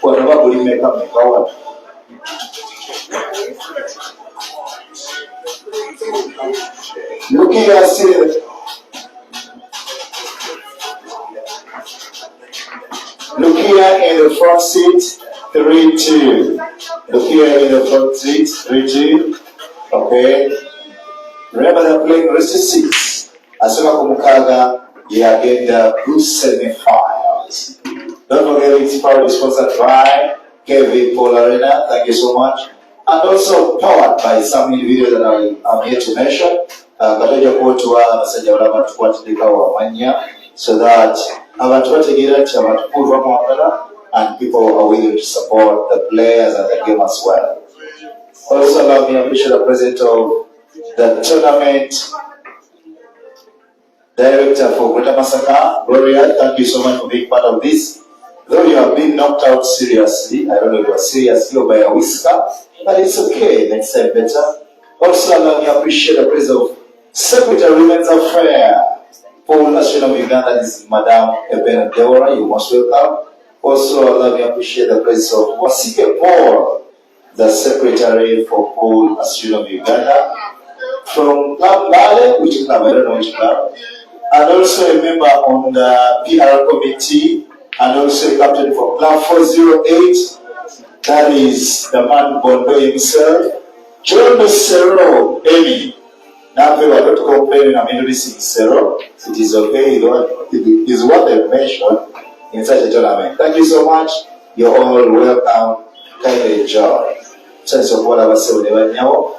whatever will make up my power. Looking at it. Look here in the front seat, 3-2. Look here in the front seat, 3-2. Okay. Remember they're playing race 6. Asema kumukaga yagenda good semi-finals. Don't forget it's proudly sponsored by KV Paul Arena. Thank you so much. And also powered by some individuals that I'm here to mention. Kataja kuotuwa abasajja balaba tukwatideka wamanya so that abantu bategeera nti abantu kuva mwagala and people are willing to support the players and the game as well. Also allow me to appreciate the president of the tournament director for Greater Masaka, Gloria. Thank you so much for being part of this. Though you have been knocked out seriously, I don't know if you are seriously or by a whisker, but it's okay, next time better. Also allow me to appreciate the presence of Secretary Women's Affairs for Nation of Uganda, this is Madam Eben Deborah, you most welcome. Also allow me to appreciate the presence of Wasike Paul, the Secretary for Paul Nation of Uganda, from Club Valley, which is I don't know which club, and also a member on the PR committee, and also a captain for Club 408, that is the man Bondo himself, John Serro, Amy. Now we are not complaining I'm introducing Serro, it is okay, it is what they mentioned in such a tournament. Thank you so much, you're all welcome, kindly enjoy. Sense of what I was saying, never know.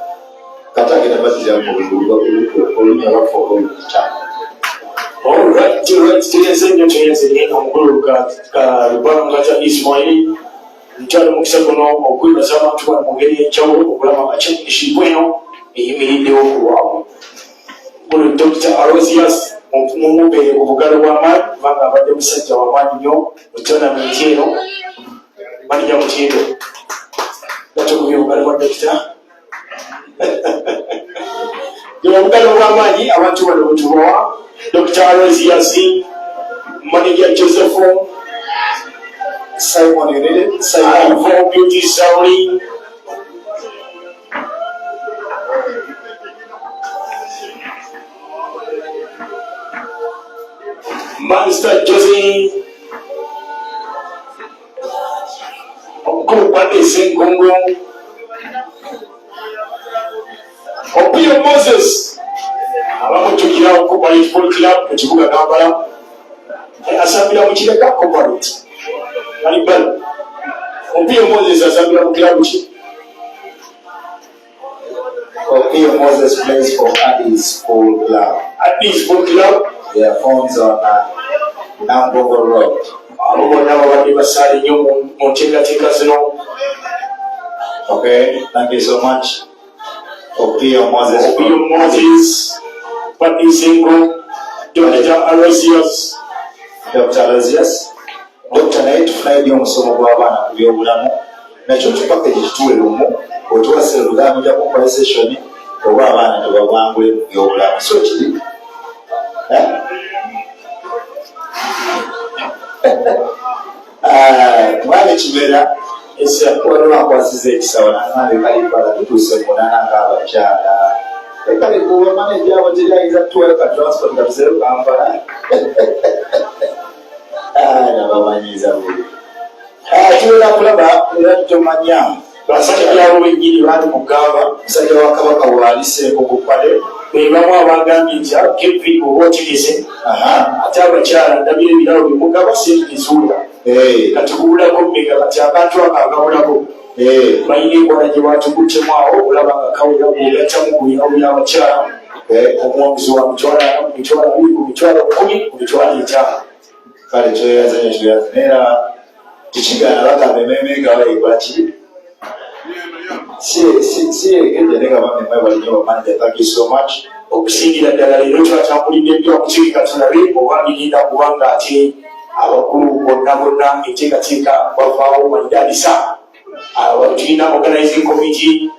Alright, tugeze nnyo tuyeze omukulu Lubanga Ismail nkyalo mukisa guno okwebaza abantu bano mu ngeri y'enjawulo okulaba abakyekishibwa eno eyimiriddewo ku lwabwe. Ono Dr. Arosias mumubeere ku bugalo bw'amaanyi kubanga abadde musajja w'amaanyi nnyo mu tournament eno manija mutindo batukubye obugalo bwa Dr. Obugalo bw'amaanyi abantu bano bwetubawa Dr. Arosias, Manager Joseph, Simon Unit, Simon for Beauty Sauri, Master Josie, Okupati Sengungu, Opio Moses. Abamutukira Corporate Football Club mu kibuga Kampala asambira mu kireka Corporate Alibal Opio Moses asambira mu club ki Opio Moses plays for Addis Football Club. Addis Football Club, their phones on Nambogo Road. Abo nabo bali basali nnyo mu nteekateeka zino. Okay, thank you so much. Opio Moses But is single, Dr. Arosias. Dr. Arosias. Dr. Knight, Friday on some of our Yobulamo. Natural to package to a room, or to us a Lugamo compensation, or Ravan and one with Yobulam. So, manage better is a quarter was it so and I do so when I have a child. I can't go manager what is that 12 transfer themselves. Never mind is a way. Basajja byabo bennyini baali mu Gamba, musajja wa Kabaka bw'aliseeko ku ppale, be bamu abagambye nti Kevin oba okirize, ate abakyala ndabira ebirabo bimugaba sinkizuula. Kati kubulako mmeka kati abantu akagabulako. Balina enkola gye batukuttemu awo okulaba nga kawera bw'ogattamu ku birawo by'abakyala omuwanguzi wa mitwalo 2, ku mitwalo 10, ku mitwalo 5. Kale kyoyaza neera tikigaana bakambe emmeeme nga bayibwaki. Thank you so much. Okusingira ddala leero twatambulidde nnyo okutegeka tulabe oba birinda kubanga ate abakulu bonna enteekateeka bavaawo malidaalisa. Tulina organizing committee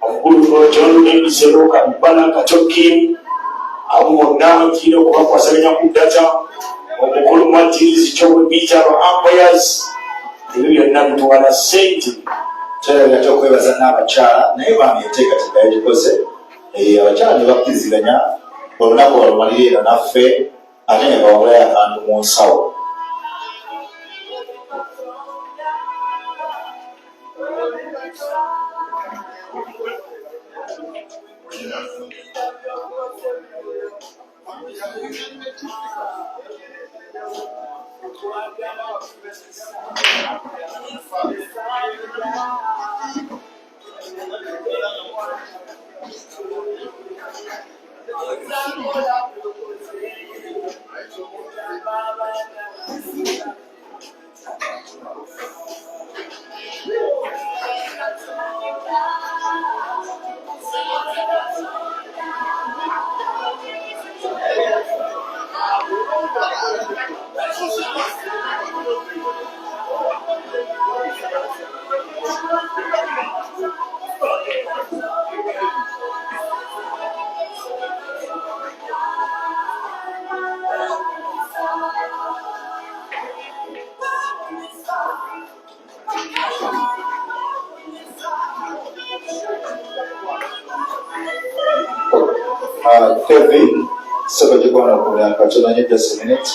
omukulu John Ebisero Kabala Katoki abo bonna tulina okubakwasaganya ku data omukulu Martins Chowe Bita aba umpires ebyo byonna bitwala ssente. Kyerabira kyokwebaza n'abakyala naye bambi enteekateeka yagikoze abakyala ne bakkiriziganya olunaku olumalira eno naffe ate ne bawulayo akantu mu nsawo. Kevin, so you're going to put on Katonanya just a minute.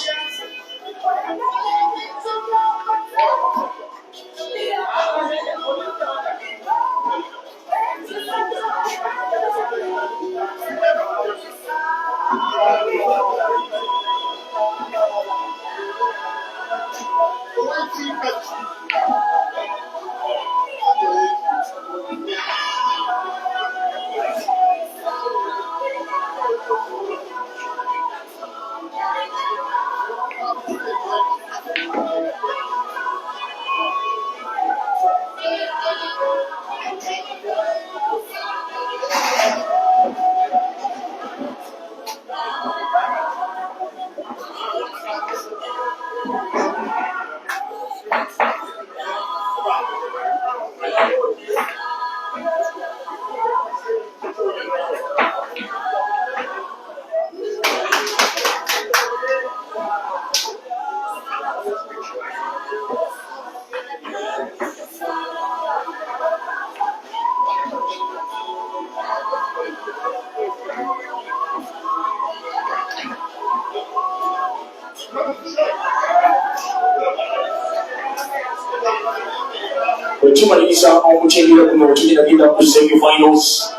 Wetumaliriza omukyengera guno tugenda ku semi-finals.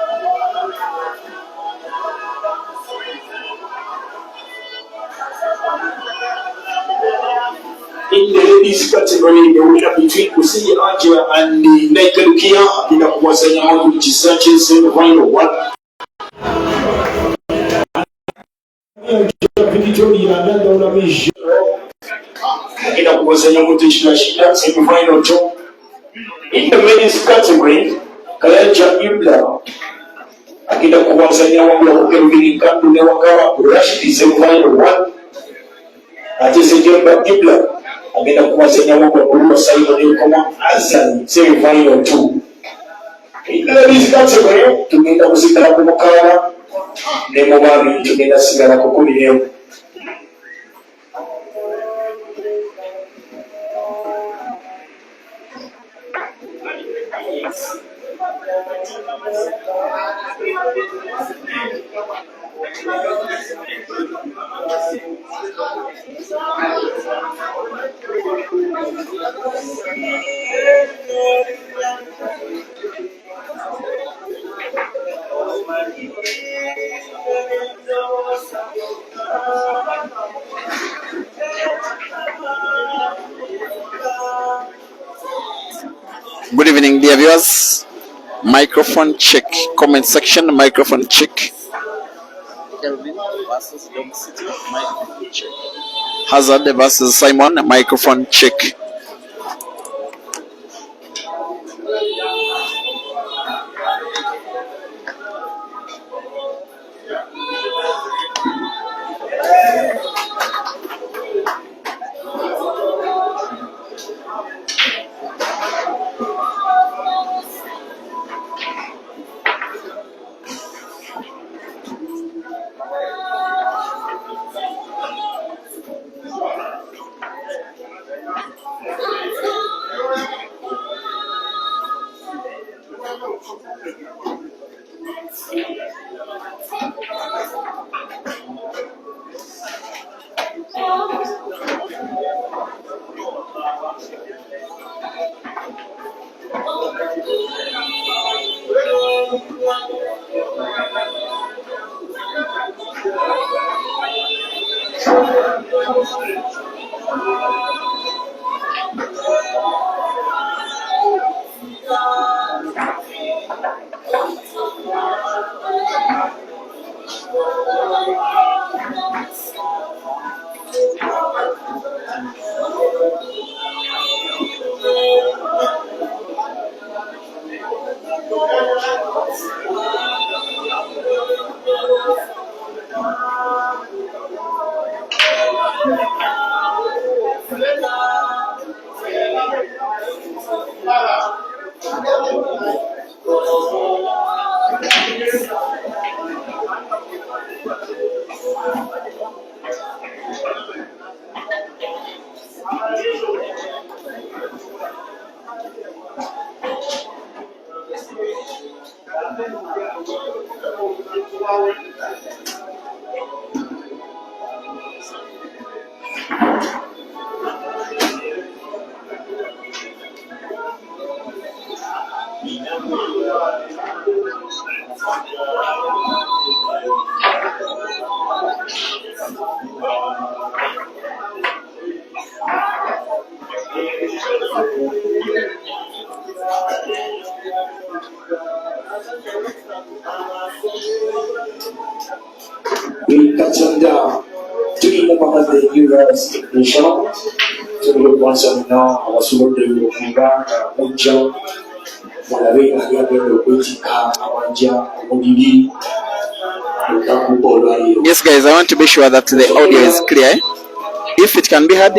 In the ladies category, the winner between Kusini Angela and Nike Lukia agenda kuwasanya mu kisache semi-final 1. Victoria Nanda Mijo agenda kuwasanya mu kisache semi-final 2. In the men's category, Kalaja Ibla agenda kuwasanya wabula kukebiri kandu ne wakawa Rashid semi-final 1. Ate Sejemba Ibla agenda kuwasanya wabula kuluwa Simon Yukoma Azan semi-final 2. In the ladies category, tugenda kusigala ku mukaala ne mu baami tugenda sigala ku 11. Good evening, dear viewers. Microphone check. Comment section. Microphone check. Kelvin versus Dom City. Microphone check. Hazard versus Simon. Microphone check. We cut down. Tuli na the US nation. Tuli once and now abasubodde okuba mujja mulabe ayagala okwetika abajja omubiri. Yes, guys, I want to be sure that the audio is clear. If it can be heard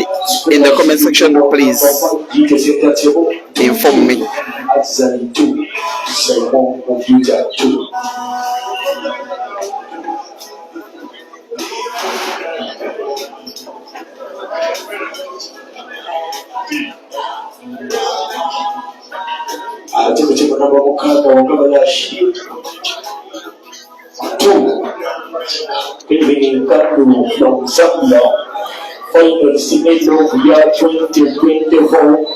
in the comment section, please inform me. From Zambia, final estimate of the year 2024.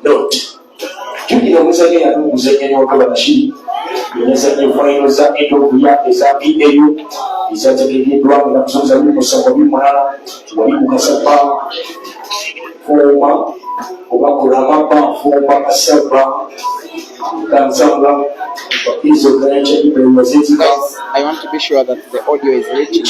Note. Juli omuzanyo yali omuzanyo n'okabalashi yazannya final za endovya eza PAU ezategekeddwa nga kusooza bimusango bimulala wali ku kasaba fuuma oba kulamaba fuuma kasaba kansanga izo kanacha ibewazezi. I want to be sure that the audio is reaching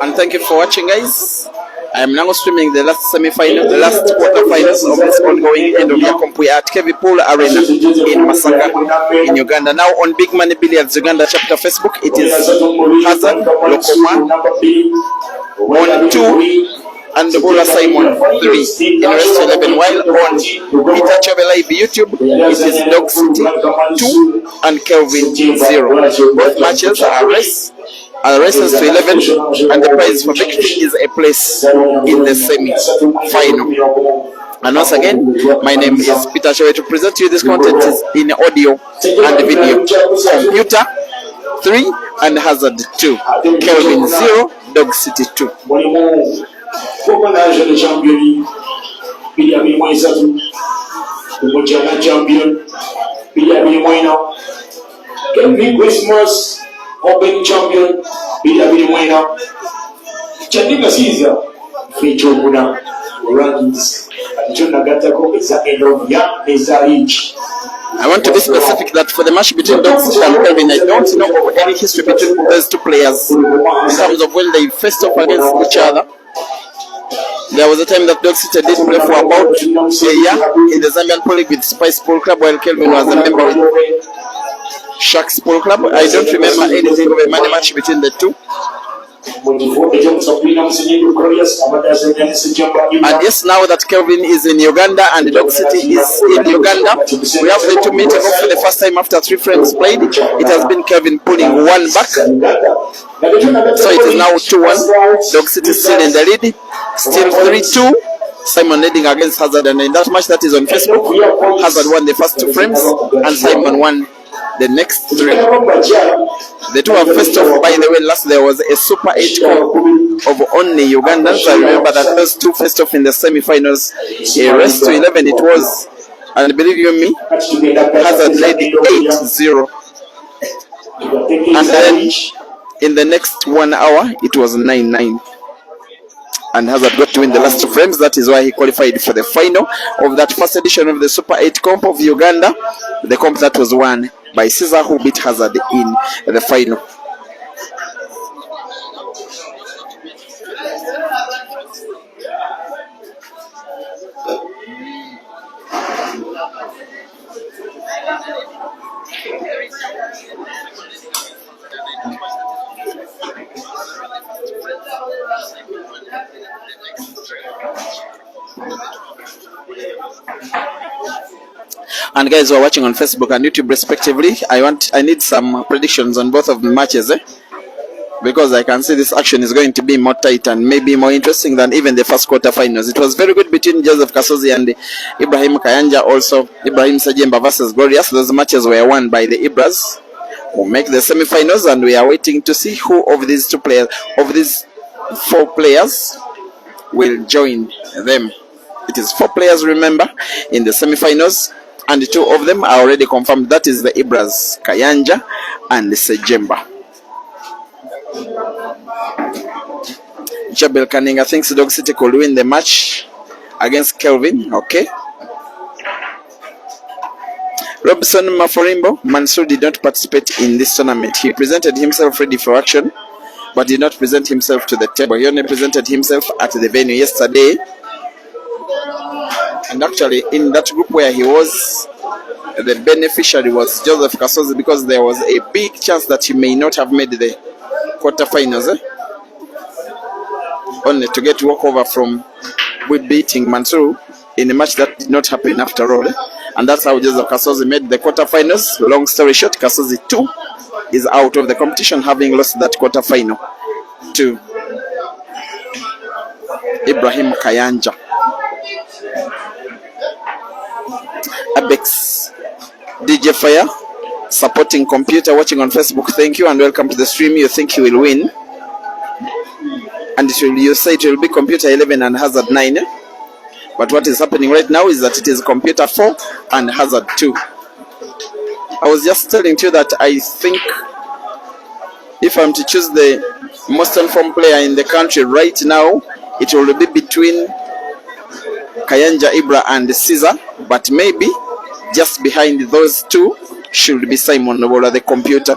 And thank you for watching, guys. I am now streaming the last semi-final, the last quarter-finals of this ongoing end of LUKOMWA at Kevipool Arena in Masaka, in Uganda. Now on Big Money Billiards Uganda chapter Facebook, it is Hazard, LUKOMWA, 1-2, and Bola Simon 3 in rest 11, while on Peter Chove Live YouTube it is Dog City 2 and Kelvin 0. Both matches are races to 11, and the prize for victory is a place in the semi-final. And once again, my name is Peter Chove. To present to you this content is in audio and video. Computer 3 and Hazard 2, Kelvin 0, Dog City 2. National champion, Billy Moisatu, the Mojana champion, Billy Moina, Kelvin Christmas, Open champion, Billy Moina, Chandika Caesar, Feature Buna, rankings, Jonah Gatako is the end of Ya Ezarich. I want to be specific that for the match between Dog City and Kelvin, I don't know of any history between those two players in terms of when they faced off against each other. There was a time that Dog City did play for about a year in the Zambian Pro League with Spice Polo Club, while Kelvin was a member with Sharks Polo Club. I don't remember anything of a money match between the two. And yes, now that Kelvin is in Uganda and Dog City is in Uganda, we have the two meeting up for the first time after 3 friends played. It has been Kelvin pulling one back. So it is now 2-1. Dog City still in the lead. Still 3-2. Simon leading against Hazard, and in that match that is on Facebook, Hazard won the first 2 frames and Simon won the next 3. The two have faced off, by the way. Last there was a Super 8 comp of only Ugandans. I remember that those two faced off in the semi-finals. A race to 11 it was, and believe you me, Hazard led 8-0. And then in the next 1 hour it was 9-9. And Hazard got to win the last 2 frames. That is why he qualified for the final of that first edition of the Super 8 comp of Uganda, the comp that was won by Caesar, who beat Hazard in the final. And guys who are watching on Facebook and YouTube respectively, I need some predictions on both of the matches, because I can see this action is going to be more tight and maybe more interesting than even the first quarterfinals. It was very good between Joseph Kasozi and Ibrahim Kayanja, also Ibrahim Sajemba versus Glorious. Those matches were won by the Ibras, who make the semi-finals, and we are waiting to see who of these four players will join them. It is 4 players, remember, in the semi-finals, and 2 of them are already confirmed. That is the Ibras, Kayanja and Sejemba. Jabel Kaninga thinks Dog City could win the match against Kelvin. Okay. Robson Maforimbo, Mansour did not participate in this tournament. He presented himself ready for action, but did not present himself to the table. He only presented himself at the venue yesterday. And actually, in that group where he was, the beneficiary was Joseph Kasozi, because there was a big chance that he may not have made the quarterfinals, only to get walkover from with beating Mansour in a match that did not happen after all. And that's how Joseph Kasozi made the quarterfinals. Long story short, Kasozi too is out of the competition, having lost that quarterfinal to Ibrahim Kayanja. Abex DJ Fire, supporting computer, watching on Facebook, thank you and welcome to the stream. You think he will win, and you say it will be computer 11 and hazard 9, but what is happening right now is that it is computer 4 and hazard 2. I was just telling you that I think if I'm to choose the most informed player in the country right now, it will be between Kayanja, Ibra and Caesar, but maybe just behind those 2 should be Simon Nobola, the computer.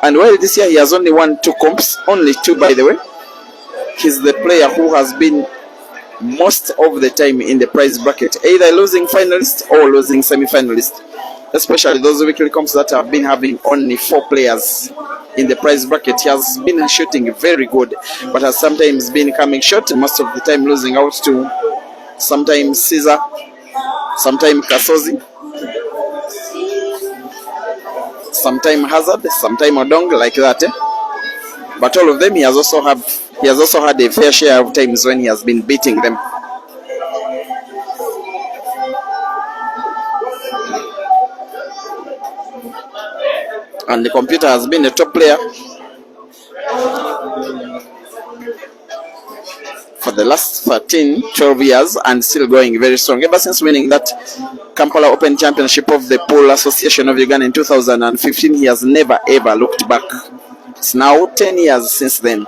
And while this year he has only won 2 comps, only 2 by the way, he's the player who has been most of the time in the prize bracket, either losing finalist or losing semi-finalist, especially those weekly comps that have been having only 4 players in the prize bracket. He has been shooting very good, but has sometimes been coming short, most of the time losing out to sometimes Caesar, sometimes Kasozi, sometimes Hazard, sometimes Odong, like that. But all of them, he has also had a fair share of times when he has been beating them. And the computer has been a top player for the last 12 years and still going very strong. Ever since winning that Kampala Open Championship of the Pool Association of Uganda in 2015, he has never ever looked back. It's now 10 years since then.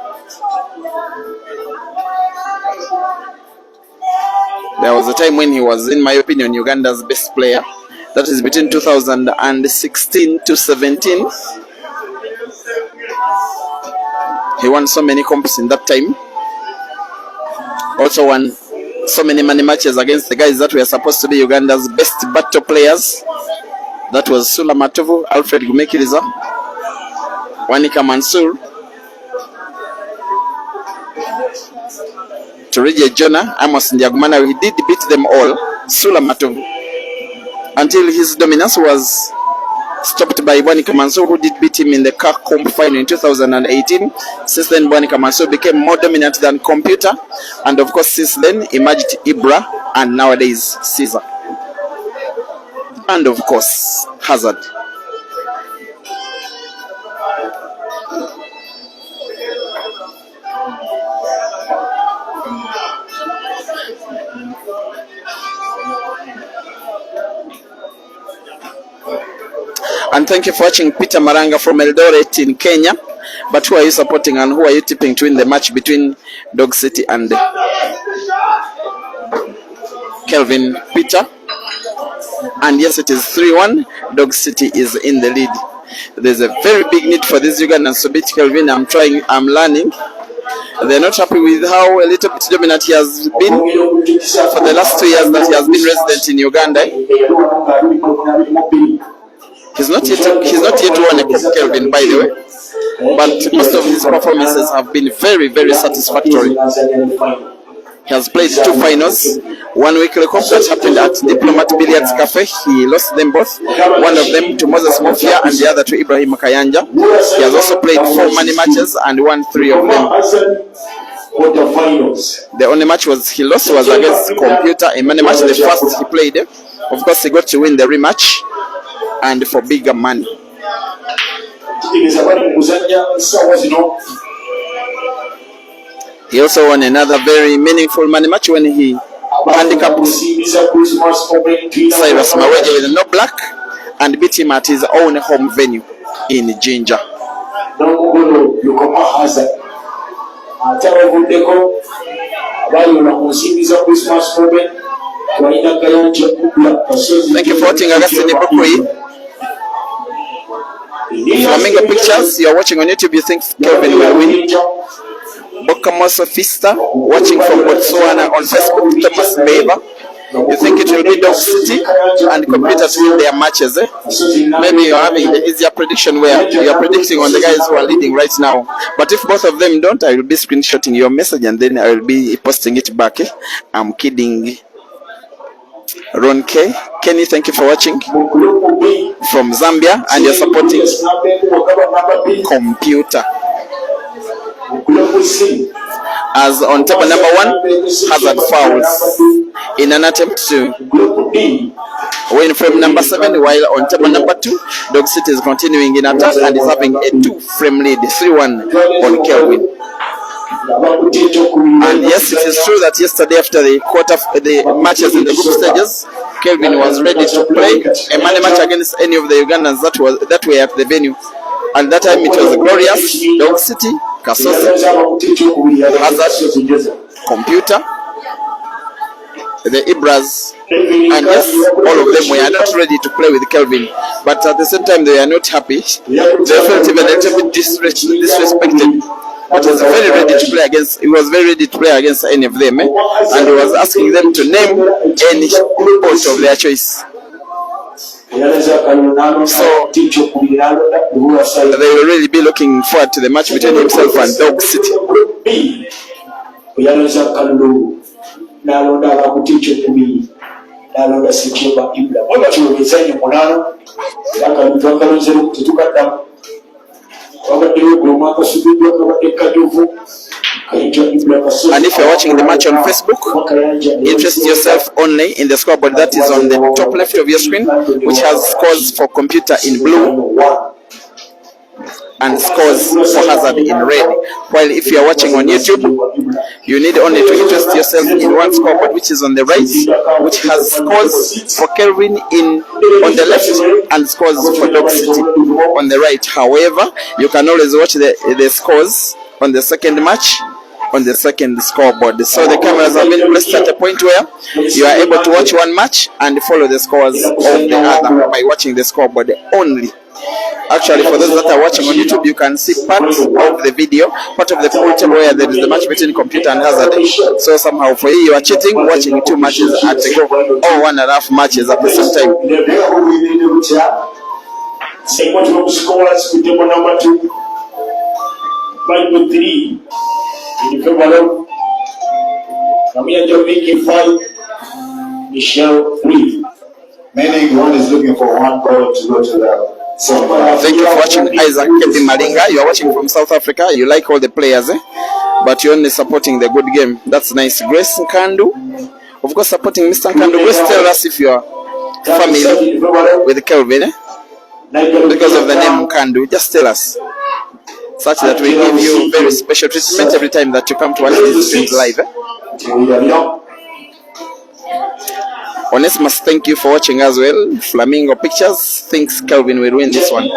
There was a time when he was, in my opinion, Uganda's best player. That is between 2016 to 17. He won so many comps in that time. Also won so many money matches against the guys that were supposed to be Uganda's best battle players. That was Sula Matovu, Alfred Gumekiriza, Wanika Mansour, Turije Jonah, Amos Ndiagumana. He did beat them all, Sula Matovu, until his dominance was stopped by Bwanika Mansour, who did beat him in the car comp final in 2018. Since then, Bwanika Mansour became more dominant than computer, and of course since then emerged Ibra and nowadays Caesar, and of course Hazard. And thank you for watching. Peter Maranga from Eldoret in Kenya. But who are you supporting and who are you tipping to win the match between Dog City and Kelvin? Peter. And yes, it is 3-1. Dog City is in the lead. There's a very big need for this Ugandans to beat Kelvin. I'm learning. They're not happy with how a little bit dominant he has been for the last 2 years that he has been resident in Uganda. He's not yet won a Cup, Kelvin, by the way, but most of his performances have been very, very satisfactory. He has played 2 finals. 1 weekly cup that happened at Diplomat Billiards Cafe. He lost them both. One of them to Moses Mofia and the other to Ibrahim Kayanja. He has also played 4 money matches and won 3 of them. The only match he lost was against Computer. A money match, the first he played. Of course, he got to win the rematch and for bigger money. He also won another very meaningful money match when he handicapped Cyrus Maweje with no black and beat him at his own home venue in Jinja. Thank you for watching Augustine Bokoi. Flamingo Pictures, you are watching on YouTube, you think Kelvin will win. LUKOMWA Sofista, watching from Botswana on Facebook, Thomas Meva. You think it will be Dog City and Computer to win their matches, eh? Maybe you're having the easier prediction where you are predicting on the guys who are leading right now. But if both of them don't, I will be screenshotting your message and then I will be posting it back, eh? I'm kidding. Ron K. Kenny, thank you for watching from Zambia, and you're supporting Computer. As on table number 1, Hazard fouls in an attempt to win frame number 7, while on table number 2, Dog City is continuing in attack and is having a 2-frame lead, 3-1 on Kelvin. And yes, it is true that yesterday after the matches in the group stages, Kelvin was ready to play a money match against any of the Ugandans that were at the venue. And that time it was glorious. Dog City, Kasozi, Hazard, Computer, the Ibras, and yes, all of them were not ready to play with Kelvin. But at the same time, they are not happy. They felt even a little bit disrespected. But he was very ready to play against. He was very ready to play against any of them, eh? And he was asking them to name any sport of their choice. So they will really be looking forward to the match between himself and Dog City. And if you're watching the match on Facebook, interest yourself only in the scoreboard that is on the top left of your screen, which has scores for Computer in blue and scores for Hazard in red. While if you are watching on YouTube, you need only to interest yourself in one scoreboard, which is on the right, which has scores for Kelvin on the left and scores for Dog City on the right. However, you can always watch the scores on the second match on the second scoreboard. So the cameras have been placed at a point where you are able to watch one match and follow the scores of the other by watching the scoreboard only. Actually, for those that are watching on YouTube, you can see part of the video, part of the pool table where there is the match between Computer and Hazard. So somehow for you are cheating, watching 2 matches at a go, or 1.5 matches at the same time. Table number 2, 5-3. In favor of Kamia Joviki 5, Michelle 3. Meaning one is looking for 1 goal to go to the. Thank you for watching Isaac Kevin Malinga. You are watching from South Africa. You like all the players, eh? But you're only supporting the good game. That's nice. Grace Nkandu, of course, supporting Mr. Nkandu. Grace, tell us if you are familiar with Kelvin, eh? Because of the name Nkandu. Just tell us, such that we give you very special treatment every time that you come to watch these streams live, eh? Onesimus, thank you for watching as well. Flamingo Pictures thinks Kelvin will win this one. And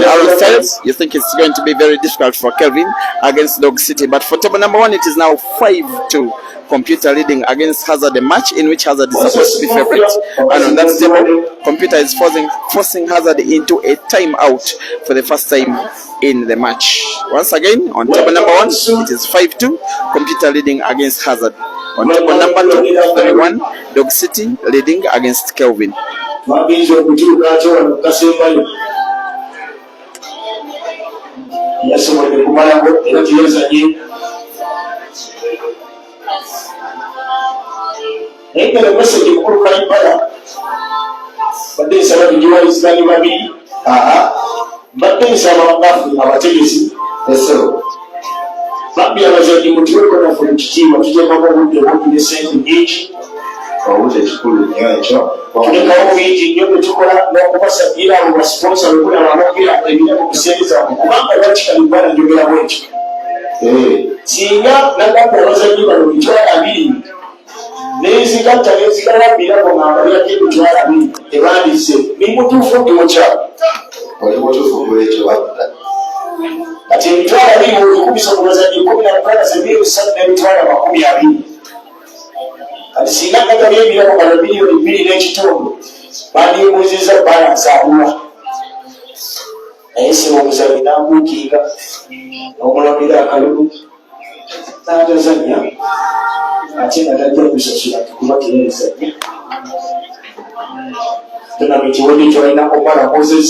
Aaron Styles, you think it's going to be very difficult for Kelvin against Dog City. But for table number 1, it is now 5-2. Computer leading against Hazard, a match in which Hazard is supposed to be favorite. And on that table, Computer is forcing Hazard into a timeout for the first time in the match. Once again, on table number 1, it is 5-2. Computer leading against Hazard. On table number 2, 3-1, Dog City leading against Kelvin. naye ngera message mukulu Kalibala badde nsaba bigiwaliziganye babiri badde nsaba baffe abategesi babbi abazadde mutuweko naffe mu kitiibwa tuteekako obudde obudde sente nyingi obudde kikulu nnyo ekyo tulekawo bingi nnyo betukola n'okubasagira abo basiponsa bekulaba abogera ebirabo kuseereza kubanga lwaki Kalibala njogera bwekyo singa nagamba abazadde bano mitwalo 2 nezigatta nezigalabirako ng'abalyako emitwalo 2 tebandise nimutuufu omukyalo kati emitwalo 2 olukubisa ku bazadde 16 sebirusatu n'emitwalo 20 kati singa nagabye ebirabo kala miliyoni 2 n'ekitundu bandibuuziza balansi abula naye siba omuzadde n'ambuukinga n'omulamira akalulu n'atazannya ate nga tajja kusasula kuba teyazannya tonamentiwodde kyolina omwana Moses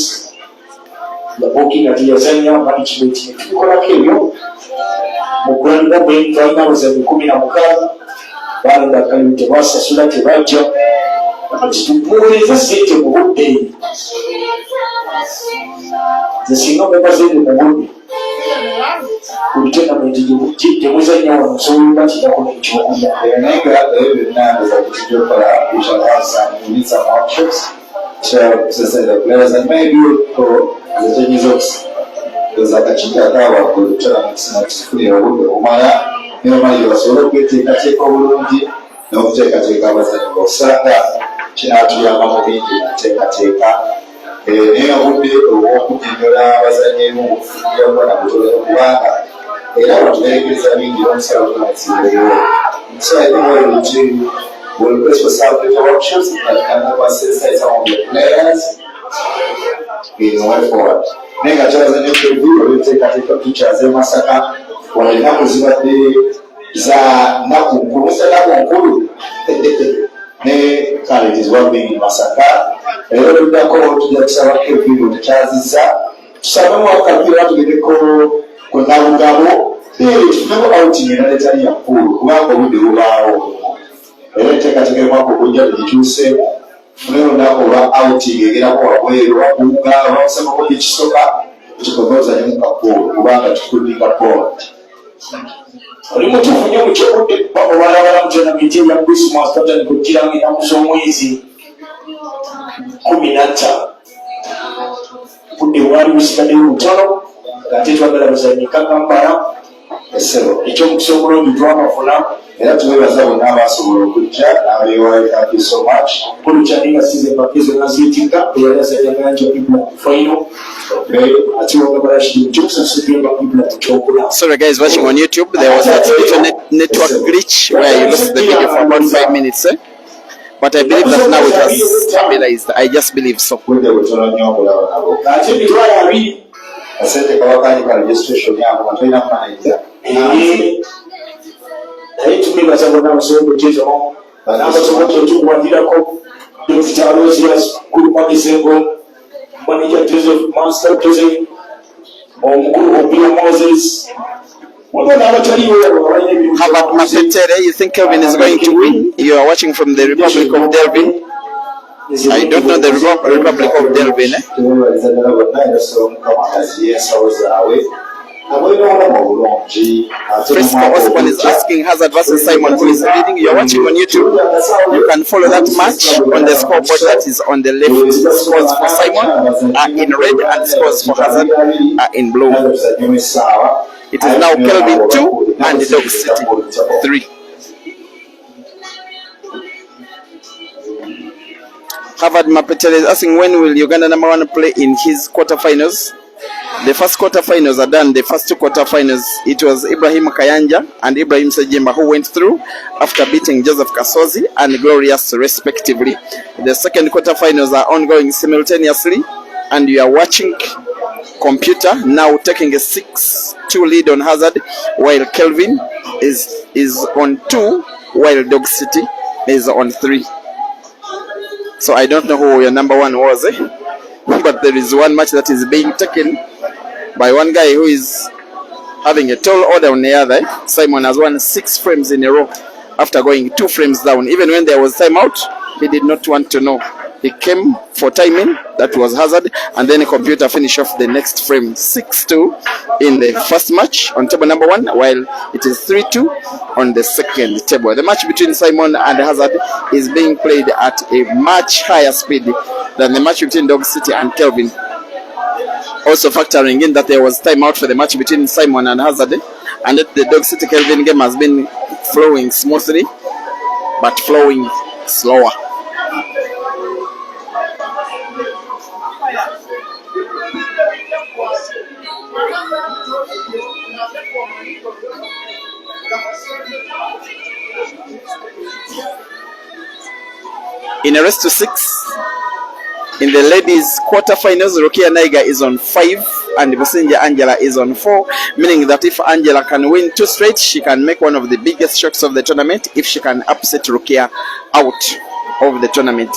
yabuukinga teyazannya management netubikolako ebyo mu kulanda bwe twalina abazadde 16 balonda Kalulu tebasasula tebajja muwulirize sente mu budde ze singa mubazende mu budde buli tonamenti temuzannya wano nsobola batidako n'ekyokulya naye nga ebyo byonna ndoza kukijjokola we shall have some we need some workshops to say the players and maybe zetenyiza okusa akakiiko akawaggulu tukifunira obudde omala nebamalire basobole okweteekateeka obulungi n'okuteekateeka abazanyi osanga kinaatuyamba mu bingi nateekateeka naye obudde obw'okunyonyola abazanyi mubufunira bwana butolezo kubanga era batuberekereza bingi omusala tunasiberewo so I think what we'll do, we'll request for some little workshops that can help us sensitize some of the players in the way forward. Naye nga kyabazanyi okubivuga biteekateeka pictures Masaka wano ennaku zibadde za nnaku nkulu nkulu ne kale it is one big Masaka era oluddako tujja kusabako ebigo tukyazizza tusabemu akapiira tugedeko ku Nabugabo tufuneko outing enaleetali yakkulu kubanga obudde bubaawo era enteekateeka emwaka okujja tegituuseemu funeyo olunaku olwa outing egerako wabweru wakuga lwakusabako ekisoka tukogoozanyo mu kapoolo kubanga tukudinga poolo oli mutuufu nnyo mukyobudde obalabala mutonamenti eya Christmas tatandika okukiranga ennaku z'omwezi 15 budde bwali busigaddeyo butono ng'ate twagala bazanyi Kampala ekyomukisa omulungi twabafuna era tubebaza bonna abasobola okujja n'abeewaayo thank you so much bulukyali nga size empakizo naziitika eyali azanyaganja Ibla final ate wagabala kidimu kyokusasugirwa Ibla ekyokula. Sorry guys watching on YouTube, there was that little network glitch where you lost the video for about 5 minutes but I believe that now it has stabilized. I just believe so. budde butono nnyo okulaba nabo ate emitwalo 2 asente kabakaani ka registration yabo nga tolina manager naye tubebaza bonna abasoboletezo n'abasobola otukuwatirako Dr. Rosias Gulumagisengo manager Joseph Master Joseph omukulu Obia Moses How about Masetere? You think Kelvin is going to win? You are watching from the Republic of Delvin. I don't know the Republic of Delvin. Frisco Osborne is asking Hazard versus Simon who is leading. You are watching on YouTube. You can follow that match on the scoreboard that is on the left. Scores for Simon are in red and scores for Hazard are in blue. It is now Kelvin 2 and the Dog City 3. Harvard Mapetere is asking when will Uganda #1 play in his quarterfinals. The first quarterfinals are done. The first two quarterfinals, it was Ibrahim Kayanja and Ibrahim Sejimba who went through after beating Joseph Kasozi and Glorious respectively. The second quarterfinals are ongoing simultaneously and you are watching Computer now taking a 6-2 lead on Hazard while Kelvin is on 2 while Dog City is on 3. So I don't know who your #1 was, but there is one match that is being taken by one guy who is having a tall order on the other. Simon has won 6 frames in a row after going 2 frames down. Even when there was timeout, he did not want to know. He came for timing, that was Hazard, and then the computer finished off the next frame. 6-2 in the first match on table number 1, while it is 3-2 on the second table. The match between Simon and Hazard is being played at a much higher speed than the match between Dog City and Kelvin. Also factoring in that there was timeout for the match between Simon and Hazard, and that the Dog City Kelvin game has been flowing smoothly, but flowing slower. In a race to 6, in the ladies quarterfinals, Rukia Naiga is on 5 and Businja Angela is on 4, meaning that if Angela can win 2 straight, she can make one of the biggest shocks of the tournament if she can upset Rukia out of the tournament.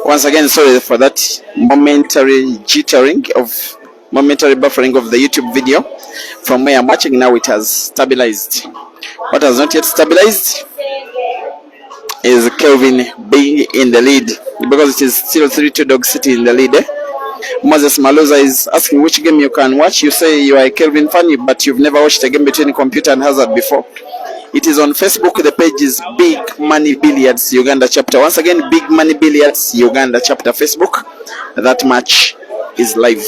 Once again, sorry for that momentary buffering of the YouTube video. From where I'm watching now, it has stabilized. What has not yet stabilized is Kelvin being in the lead, because it is still 3-2 Dog City in the lead. Moses Maluza is asking which game you can watch. You say you are a Kelvin fan, but you've never watched a game between Computer and Hazard before. It is on Facebook. The page is Big Money Billiards Uganda chapter. Once again, Big Money Billiards Uganda chapter Facebook. That match is live.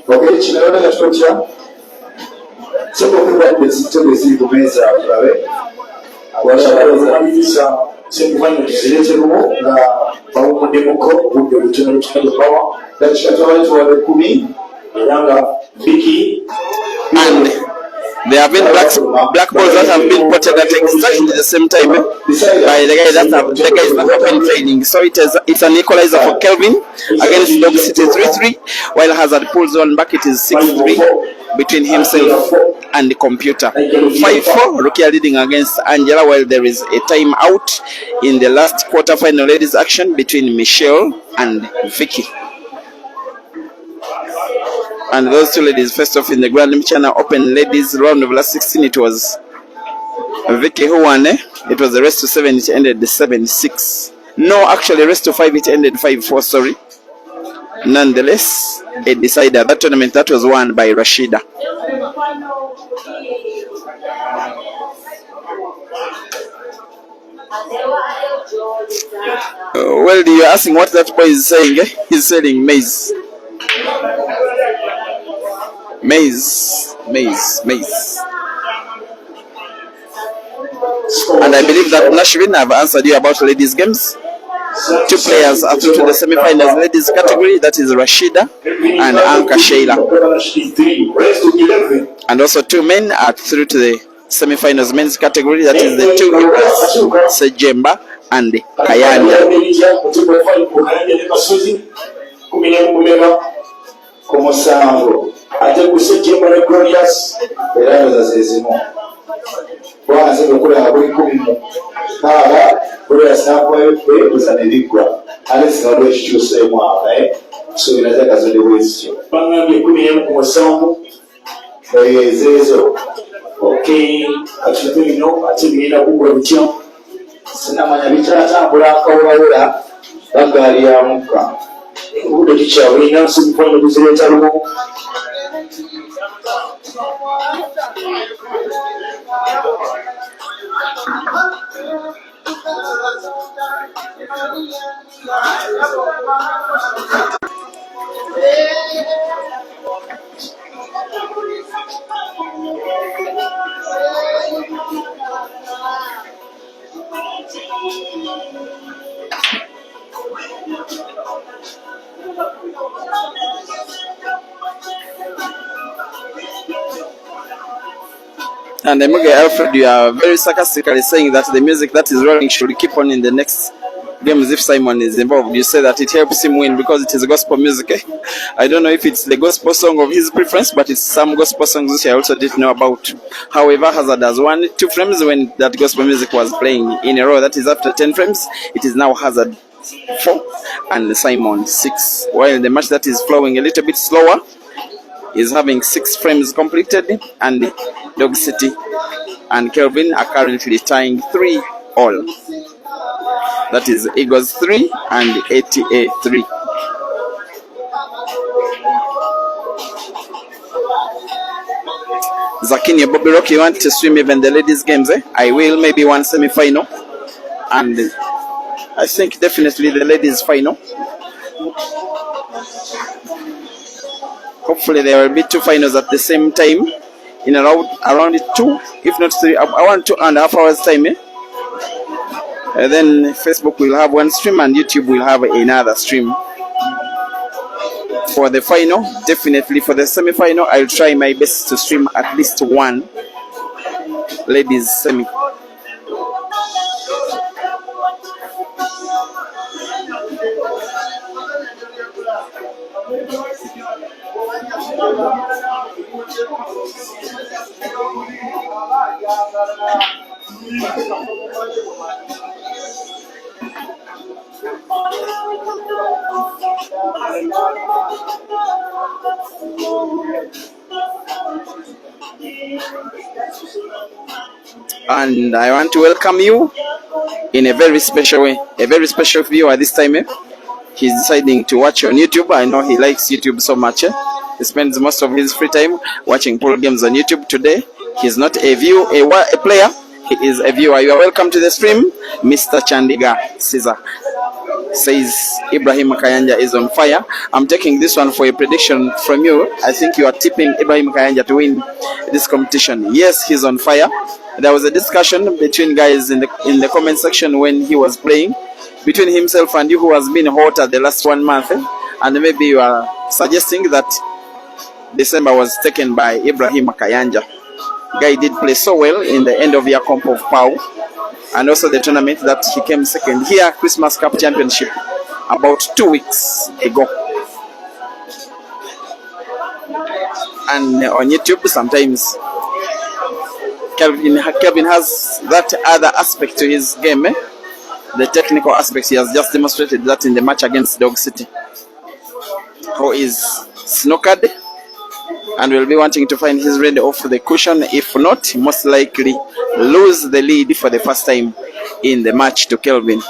Okay, chinaona gachocha soko kuba bezitebe ziri ku meza abawe abashaka semufanya kizireterumo nga bawumudemuko budde butono pawa dachata watu wa 10 yanga Vicky and there have been black balls that have been potted at exactly the same time by the guys that have been training. So it's an equalizer for Kelvin against Dog City 3-3, while Hazard pulls one back. It is 6-3 between himself and the Computer. 5-4, Rukia leading against Angela, while there is a time out in the last quarter-final ladies action between Michelle and Vicky. And those two ladies faced off in the Grand China Open ladies round of last 16. It was Vicky who won, it was the race to 7, it ended 7-6. No, actually, race to 5, it ended 5-4, sorry. Nonetheless, it decided that tournament that was won by Rashida. Well, you're asking what that boy is saying. He's selling maize. Maize. And I believe that Nashvin have answered you about ladies' games. 2 players are through to the semi-finals ladies category, that is Rashida and Anka Sheila. And also 2 men are through to the semi-finals men's category, that is the 2 Eagles, Sejemba and Kayanja. Okay, actually, no, I think we are going to Sinamanya bitatambula akawulawula bagaali ya mukka obudde tukyawulina simikwano tuzireeta lumu And Emuge Alfred, you are very sarcastically saying that the music that is rolling should keep on in the next games if Simon is involved. You say that it helps him win because it is gospel music. I don't know if it's the gospel song of his preference, but it's some gospel songs which I also didn't know about. However, Hazard has won 2 frames when that gospel music was playing in a row. That is after 10 frames. It is now Hazard 4 and Simon 6. While the match that is flowing a little bit slower is having 6 frames completed, and Dog City and Kelvin are currently tying 3-all. That is Eagles 3 and ATA 3. Zakini Bobby Rock, you want to swim even the ladies' games? I will, maybe one semi-final, and I think definitely the ladies' final. Hopefully there will be 2 finals at the same time in around 2, if not 3, around 2.5 hours time. And then Facebook will have 1 stream and YouTube will have another stream. For the final, definitely for the semi-final, I'll try my best to stream at least 1 ladies semi. And I want to welcome you in a very special way, a very special viewer this time. He's deciding to watch on YouTube. I know he likes YouTube so much. He spends most of his free time watching pool games on YouTube. Today, he's not a player. He is a viewer. You are welcome to the stream, Mr. Chandiga Caesar. Says Ibrahim Kayanja is on fire. I'm taking this one for a prediction from you. I think you are tipping Ibrahim Kayanja to win this competition. Yes, he's on fire. There was a discussion between guys in the comment section when he was playing, between himself and you, who has been hotter the last 1 month, and maybe you are suggesting that December was taken by Ibrahim Kayanja. Guy did play so well in the end of year comp of PAU, and also the tournament that he came second here, Christmas Cup Championship, about 2 weeks ago. And on YouTube, sometimes Kelvin has that other aspect to his game, the technical aspect. He has just demonstrated that in the match against Dog City, who is snookered and will be wanting to find his red off the cushion. If not, most likely lose the lead for the first time in the match to Kelvin.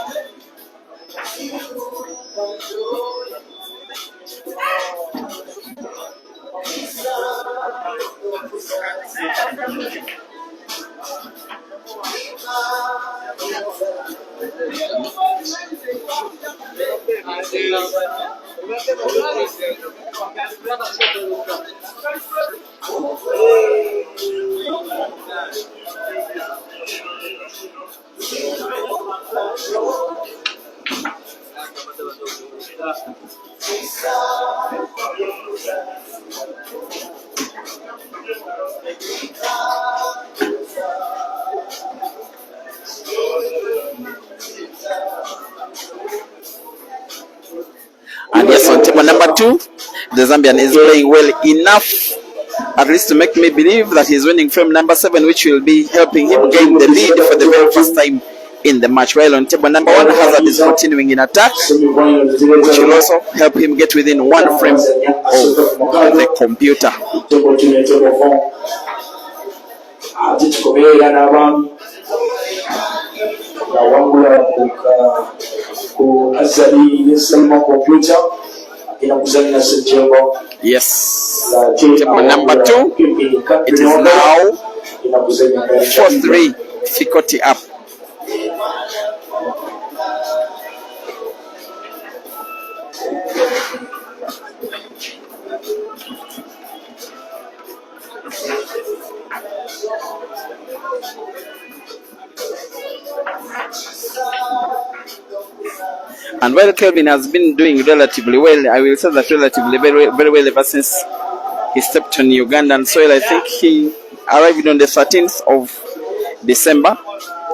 And yes, on table number 2, the Zambian is playing well enough, at least to make me believe that he's winning frame number 7, which will be helping him gain the lead for the very first time in the match. While on table number 1, Hazard is continuing in attack, which will also help him get within 1 frame of the computer. Yes, table number 2, it is now 4-3, difficulty up. And while Kelvin has been doing relatively well, I will say that relatively very well ever since he stepped on Ugandan soil. I think he arrived on the 13th of December.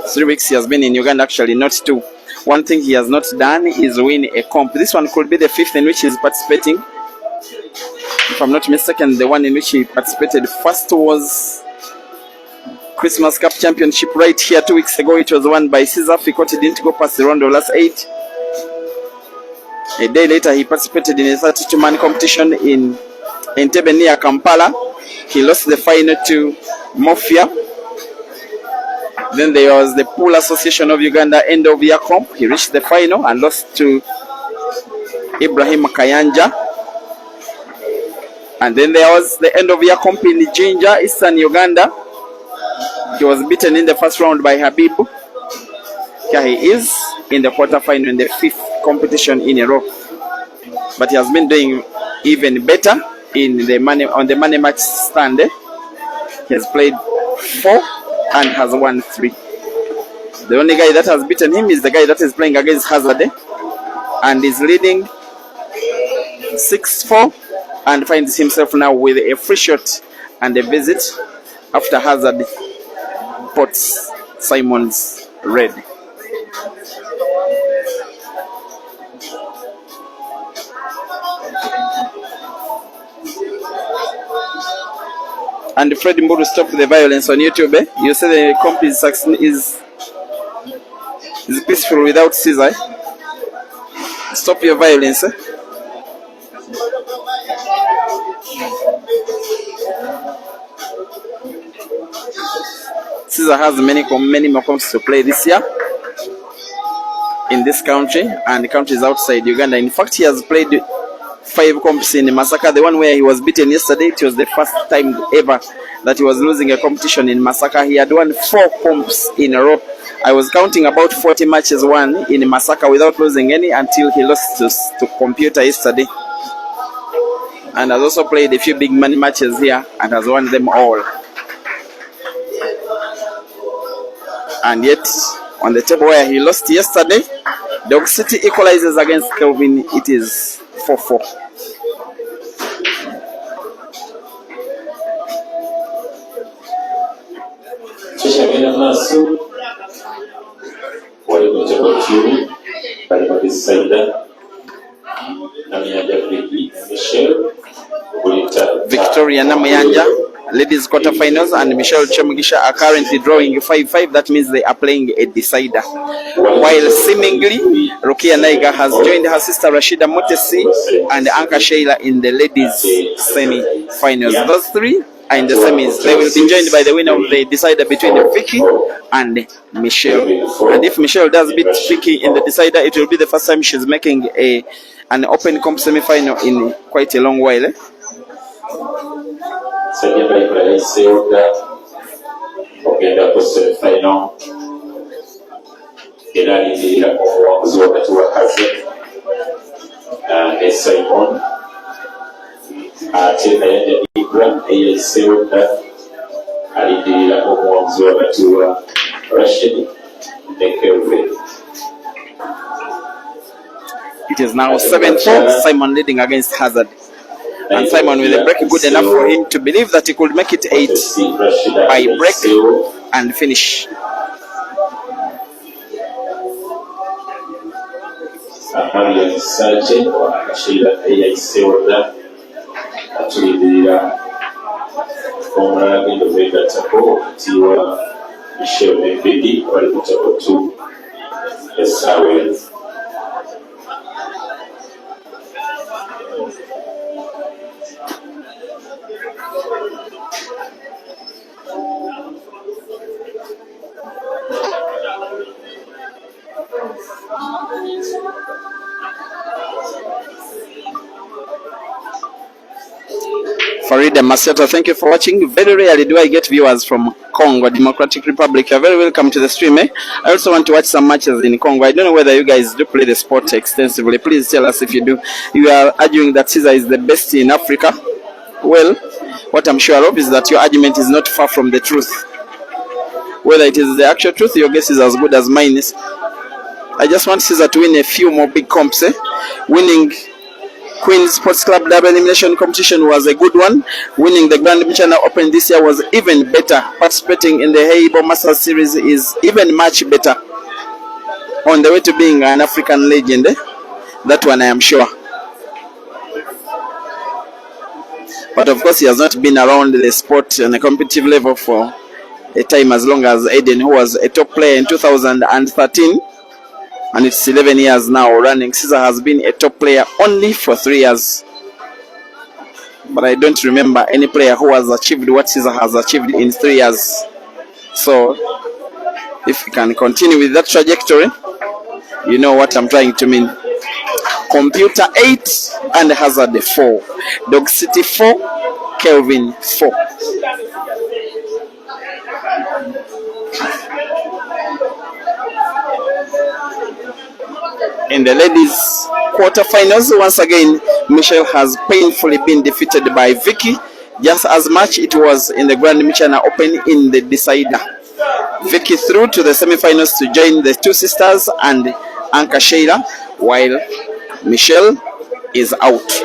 3 weeks he has been in Uganda, actually, not 2. One thing he has not done is win a comp. This one could be the 5th in which he is participating. If I'm not mistaken, the one in which he participated first was Christmas Cup Championship right here 2 weeks ago. It was won by Caesar. Fikoti didn't go past the round of last 8. A day later, he participated in a 32-man competition in Entebbe near Kampala. He lost the final to Mafia. Then there was the Pool Association of Uganda end of year comp. He reached the final and lost to Ibrahim Kayanja. And then there was the end of year comp in Jinja, Eastern Uganda. He was beaten in the first round by Habib. Here he is in the quarterfinal in the 5th competition in a row. But he has been doing even better in the on the money match stand. He has played 4 and has won 3. The only guy that has beaten him is the guy that is playing against Hazard and is leading 6-4 and finds himself now with a free shot and a visit after Hazard pots Simon's red. And Fred Mburu, stop the violence on YouTube. You say the comp is peaceful without Caesar. Stop your violence. Caesar has many more comps to play this year in this country and countries outside Uganda. In fact, he has played 5 comps in Masaka. The one where he was beaten yesterday, it was the first time ever that he was losing a competition in Masaka. He had won 4 comps in a row. I was counting about 40 matches won in Masaka without losing any until he lost to Computer yesterday. And has also played a few big money matches here and has won them all. And yet, on the table where he lost yesterday, Dog City equalizes against Kelvin. It is 4-4. Victoria Namuyanja, ladies quarterfinals, and Michelle Chemugisha are currently drawing 5-5. That means they are playing a decider. While seemingly, Rukia Naiga has joined her sister Rashida Motesi and Anka Sheila in the ladies semi-finals. Those 3 are in the semis. They will be joined by the winner of the decider between Vicky and Michelle. And if Michelle does beat Vicky in the decider, it will be the first time she's making an open comp semi-final in quite a long while. Ogenda ku semi-final era alindirira omuwanguzi wakati wa Hazen ne Simon ate naye Ibra eyayiseewo dda alindirira omuwanguzi wakati wa Rashid ne Kelvin. It is now 7-4, Simon leading against Hazard. And Simon with a break good enough for him to believe that he could make it 8 by break and finish. Farida Maseta, thank you for watching. Very rarely do I get viewers from Congo Democratic Republic. You're very welcome to the stream. I also want to watch some matches in Congo. I don't know whether you guys do play the sport extensively. Please tell us if you do. You are arguing that Caesar is the best in Africa. Well, what I'm sure of is that your argument is not far from the truth. Whether it is the actual truth, your guess is as good as mine is. I just want Caesar to win a few more big comps. Winning Queen's Sports Club Double Elimination Competition was a good one. Winning the Grand Michana Open this year was even better. Participating in the Heibo Masters Series is even much better. On the way to being an African legend. That one I am sure. But of course he has not been around the sport on a competitive level for a time as long as Aiden, who was a top player in 2013. And it's 11 years now running. Caesar has been a top player only for 3 years. But I don't remember any player who has achieved what Caesar has achieved in 3 years. So, if you can continue with that trajectory, you know what I'm trying to mean. Computer 8 and Hazard 4. Dog City 4, Kelvin 4. In the ladies quarterfinals, once again, Michelle has painfully been defeated by Vicky, just as much it was in the Grand Michana Open in the decider. Vicky through to the semifinals to join the two sisters and Anka Sheila, while Michelle is out.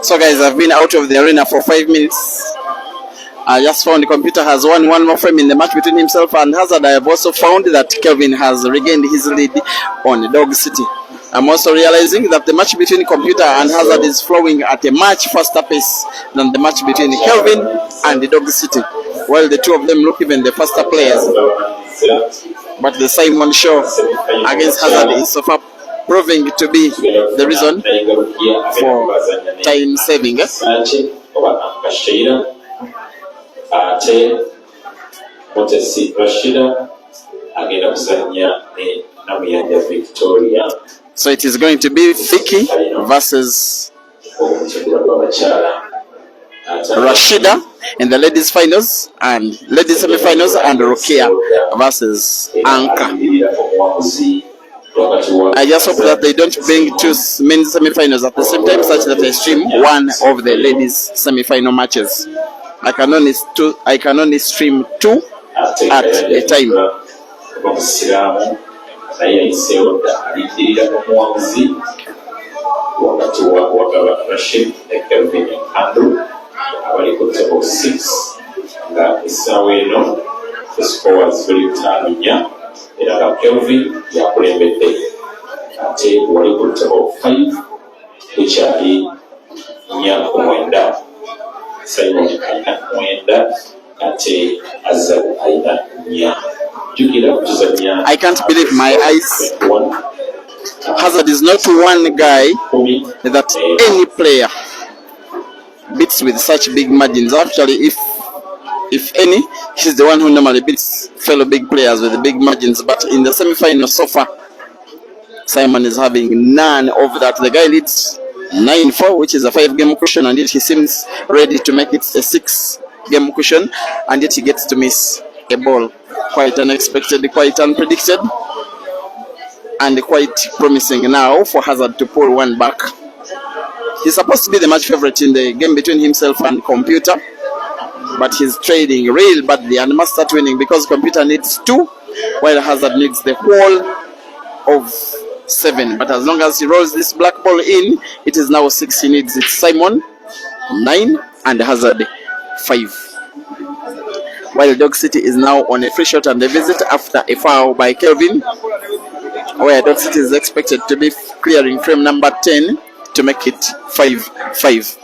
So guys, I've been out of the arena for 5 minutes. I just found the computer has won one more frame in the match between himself and Hazard. I have also found that Kelvin has regained his lead on Dog City. I'm also realizing that the match between computer and Hazard is flowing at a much faster pace than the match between Kelvin and the Dog City. While the two of them look even the faster players. But the Simon Shaw against Hazard is so far proving to be the reason for time saving. So it is going to be Vicky versus Rashida. in the ladies finals and ladies semi-finals, and Rukia versus Anka. I just hope that they don't bring two men's semi-finals at the same time, such that I stream one of the ladies semi-final matches. I can only stream two at a time. Wakati wa Rashid Kelvin Andrew abali ku table 6 nga essaawa eno scores ziri 5-4 era nga Kelvin yakulembedde, ate wali ku table 5 ekyali 4-9 Simon alina 9 ate Azad alina 4. Jukira kutuzanya. I can't believe my eyes. Hazard is not one guy that any player beats with such big margins. Actually, if any, he's the one who normally beats fellow big players with the big margins. But in the semi-final so far, Simon is having none of that. The guy leads 9-4, which is a 5-game cushion, and yet he seems ready to make it a 6-game cushion, and yet he gets to miss a ball. Quite unexpected, quite unpredicted, and quite promising now for Hazard to pull one back. He's supposed to be the match favorite in the game between himself and Computer, but he's trading real badly and must start winning because Computer needs 2, while Hazard needs the whole of 7. But as long as he rolls this black ball in, it is now 6 he needs. It's Simon 9 and Hazard 5. While Dog City is now on a free shot and a visit after a foul by Kelvin, where Dog City is expected to be clearing frame number 10 to make it 5-5.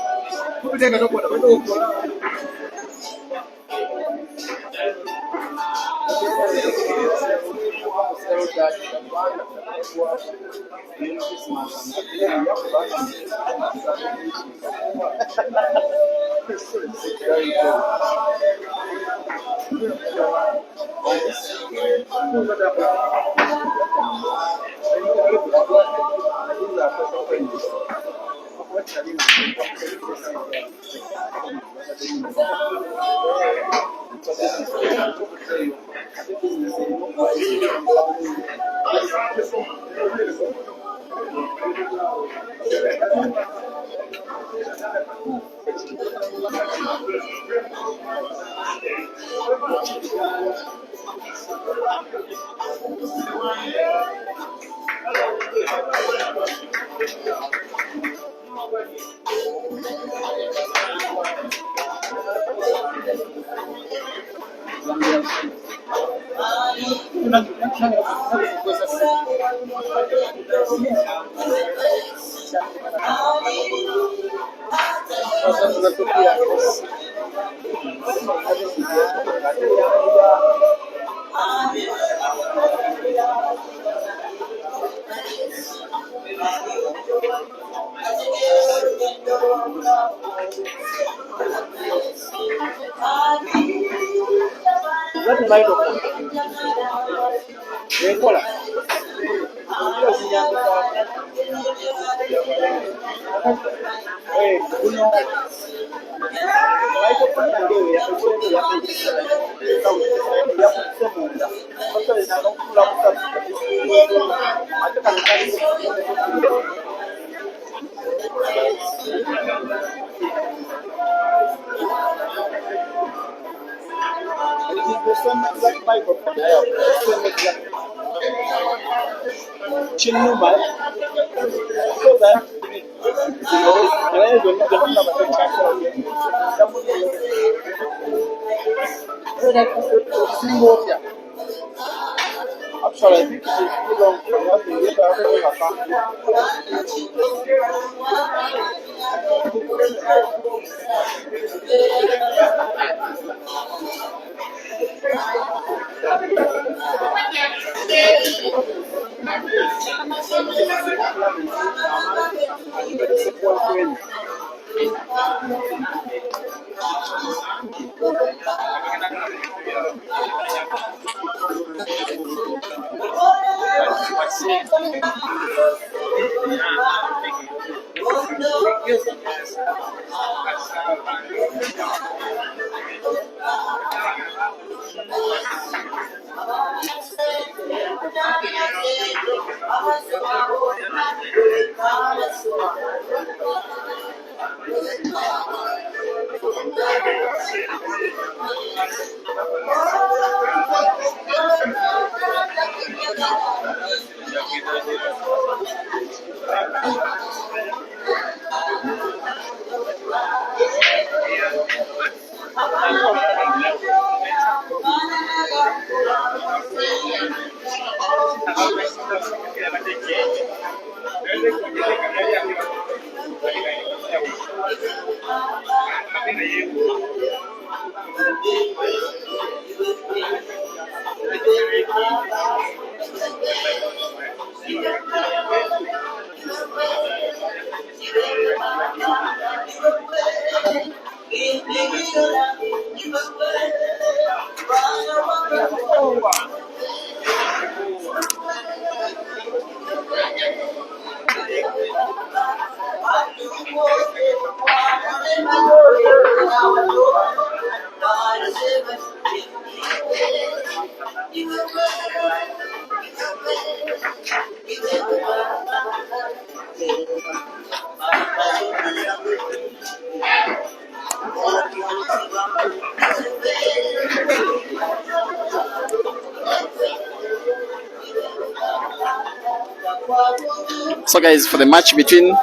So guys, for the match between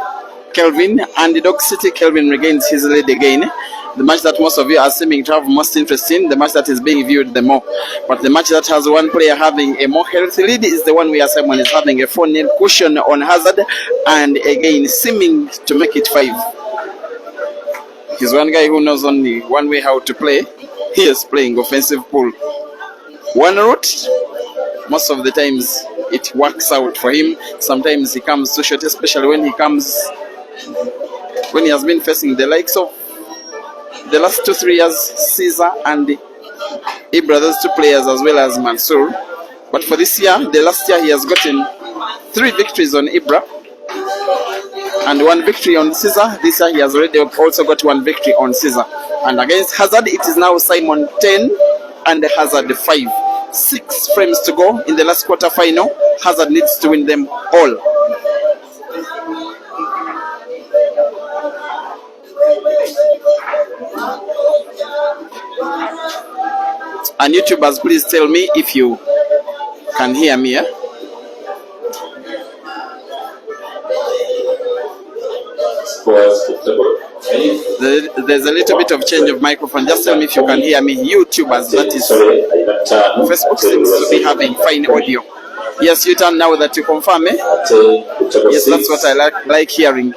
Kelvin and the Dog City, Kelvin regains his lead again. The match that most of you are seeming to have most interest in, the match that is being viewed the more. But the match that has one player having a more healthy lead is the one where Simon is having a 4-0 cushion on Hazard, and again seeming to make it 5. He's one guy who knows only one way how to play. He is playing offensive pool. One route, most of the times it works out for him. Sometimes he comes too short, especially when he has been facing the likes of the last 2-3 years, Caesar and Ibra, those two players, as well as Mansour. But for this year, the last year, he has gotten 3 victories on Ibra and 1 victory on Caesar. This year, he has already also got 1 victory on Caesar. And against Hazard, it is now Simon 10 and Hazard 5. 6 frames to go in the last quarter final. Hazard needs to win them all. And YouTubers, please tell me if you can hear me. There's a little bit of change of microphone. Just tell me if you can hear me. YouTubers, that is. Facebook seems to be having fine audio. Yes, you turn now that you confirm, eh? Yes, that's what I like hearing.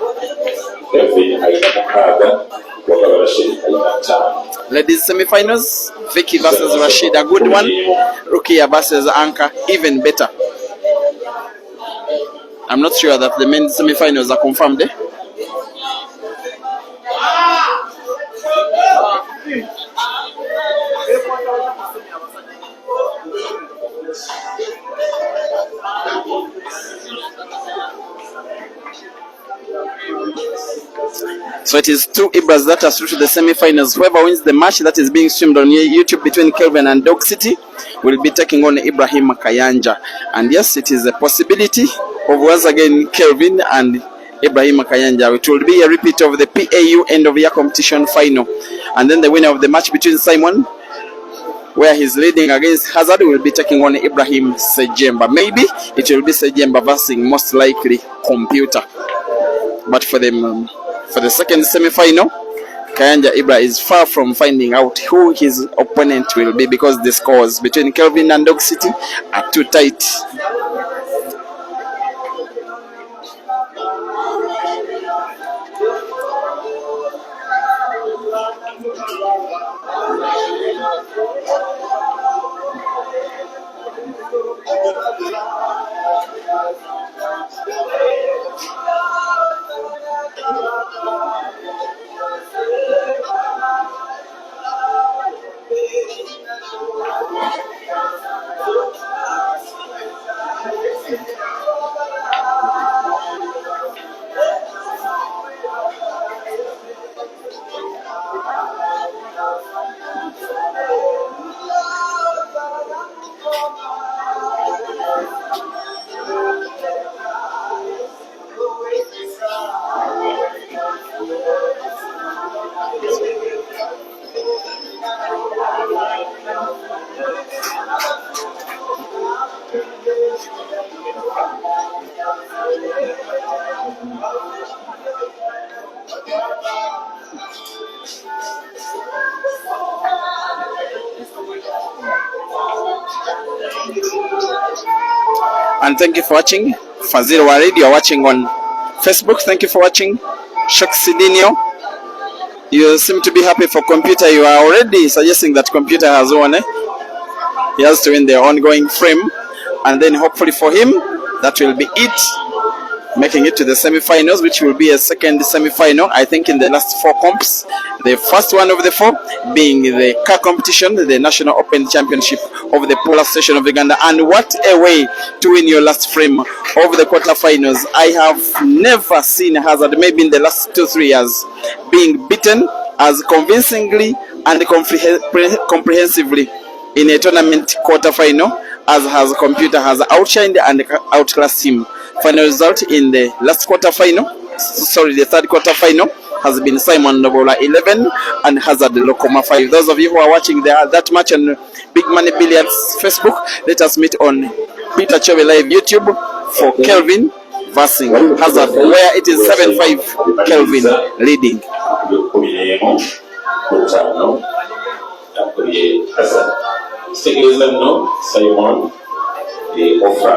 Ladies semi-finals, Vicky versus Rashid, a good one. Rukia versus Anka, even better. I'm not sure that the men's semi-finals are confirmed, eh? So it is 2 Ibras that are through to the semi-finals. Whoever wins the match that is being streamed on YouTube between Kelvin and Dog City will be taking on Ibrahim Kayanja. And yes, it is a possibility of once again Kelvin and Ibrahim Kayanja. It will be a repeat of the PAU end of year competition final. And then the winner of the match between Simon, where he's leading against Hazard, will be taking on Ibrahim Sejemba. Maybe it will be Sejemba versus most likely Computer. But for the second semi-final, Kayanja Ibra is far from finding out who his opponent will be, because the scores between Kelvin and Dog City are too tight. And thank you for watching. Fazil Walid, you are watching on Facebook. Thank you for watching. Shoksidinio, you seem to be happy for Computer. You are already suggesting that Computer has won. He has to win the ongoing frame, and then hopefully for him, that will be it, making it to the semi-finals, which will be a second semi-final, I think, in the last 4 comps. The first one of the 4 being the car competition, the National Open Championship of the Polar Station of Uganda. And what a way to win your last frame of the quarterfinals. I have never seen Hazard, maybe in the last 2-3 years, being beaten as convincingly and comprehensively in a tournament quarterfinal as has Computer has outshined and outclassed him. Final result in the last quarterfinal, the third quarterfinal, has been Simon Nobola 11 and Hazard LUKOMWA 5. Those of you who are watching that match on Big Money Billiards Facebook, let us meet on Peter Chove Live YouTube for Kelvin versus Hazard, where it is 7-5 Kelvin leading. Simon, the offer.